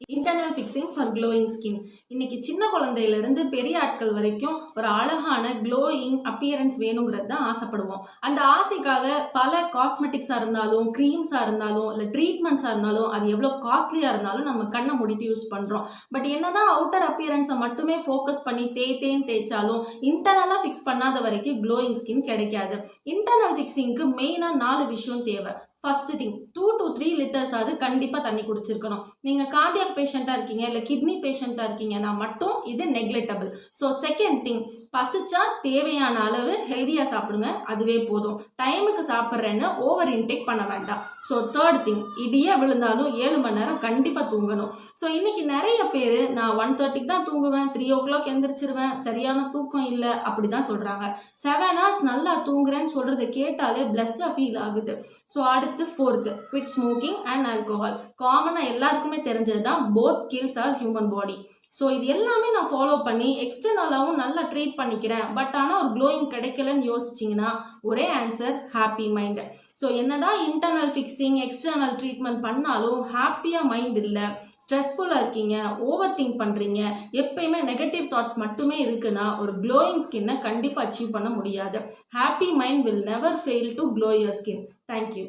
Internal fixing for glowing skin. இன்னைக்கு சின்ன குழந்தையிலிருந்து பெரிய ஆட்கள் வரைக்கும் ஒரு அழகான க்ளோயிங் அப்பியரன்ஸ் வேணுங்கிறது தான் ஆசைப்படுவோம். அந்த ஆசைக்காக பல காஸ்மெட்டிக்ஸாக இருந்தாலும், க்ரீம்ஸாக இருந்தாலும், இல்லை ட்ரீட்மெண்ட்ஸாக இருந்தாலும், அது எவ்வளோ காஸ்ட்லியாக இருந்தாலும் நம்ம கண்ணை மூடிட்டு யூஸ் பண்ணுறோம். பட் என்னதான் அவுட்டர் அப்பியரன்ஸை மட்டுமே ஃபோக்கஸ் பண்ணி தேய்த்தேன்னு தேய்ச்சாலும் இன்டர்னலாக ஃபிக்ஸ் பண்ணாத வரைக்கும் க்ளோயிங் ஸ்கின் கிடைக்காது. இன்டர்னல் ஃபிக்ஸிங்க்கு மெயினாக 4 விஷயம் தேவை. ஃபர்ஸ்ட் திங் 2 to 3 லிட்டர்ஸ் அது கண்டிப்பாக தண்ணி குடிச்சிருக்கணும். நீங்கள் கார்டியாக் பேஷண்ட்டாக இருக்கீங்க, இல்லை கிட்னி பேஷண்ட்டாக இருக்கீங்கன்னா மட்டும் இது நெக்லெக்டபிள். ஸோ செகண்ட் திங், பசிச்சா தேவையான அளவு ஹெல்தியாக சாப்பிடுங்க, அதுவே போதும். டைமுக்கு சாப்பிட்றேன்னு ஓவர் இன்டேக் பண்ண வேண்டாம். ஸோ தேர்ட் திங், இடியே விழுந்தாலும் 7 மணி நேரம் கண்டிப்பாக தூங்கணும். ஸோ இன்னைக்கு நிறைய பேர் நான் 1:30 தான் தூங்குவேன், 3 o'clock எந்திரிச்சிருவேன், சரியான தூக்கம் இல்லை அப்படி தான் சொல்கிறாங்க. 7 hours நல்லா தூங்குறேன்னு சொல்கிறத கேட்டாலே பிளஸ்டாக ஃபீல் ஆகுது. So fourth, quit smoking and alcohol. காமனா எல்லாருக்குமே தெரிஞ்சது தான் both kills our human body. So இது எல்லாமே நான் ஃபாலோ பண்ணி எக்ஸ்டர்னலாகவும் நல்லா ட்ரீட் பண்ணிக்கிறேன், பட் ஆனால் ஒரு க்ளோயிங் கிடைக்கலன்னு யோசிச்சிங்கன்னா ஒரே ஆன்சர், ஹாப்பி மைண்ட். ஸோ என்னதான் இன்டர்னல் ஃபிக்ஸிங் எக்ஸ்டர்னல் ட்ரீட்மெண்ட் பண்ணாலும் ஹாப்பியாக மைண்ட் இல்லை, ஸ்ட்ரெஸ்ஃபுல்லாக இருக்கீங்க, ஓவர் திங்க் பண்ணுறீங்க, எப்பயுமே நெகட்டிவ் தாட்ஸ் மட்டுமே இருக்குன்னா ஒரு க்ளோயிங் ஸ்கின்னை கண்டிப்பாக அச்சீவ் பண்ண முடியாது. Happy mind will never fail to glow your skin. Thank you.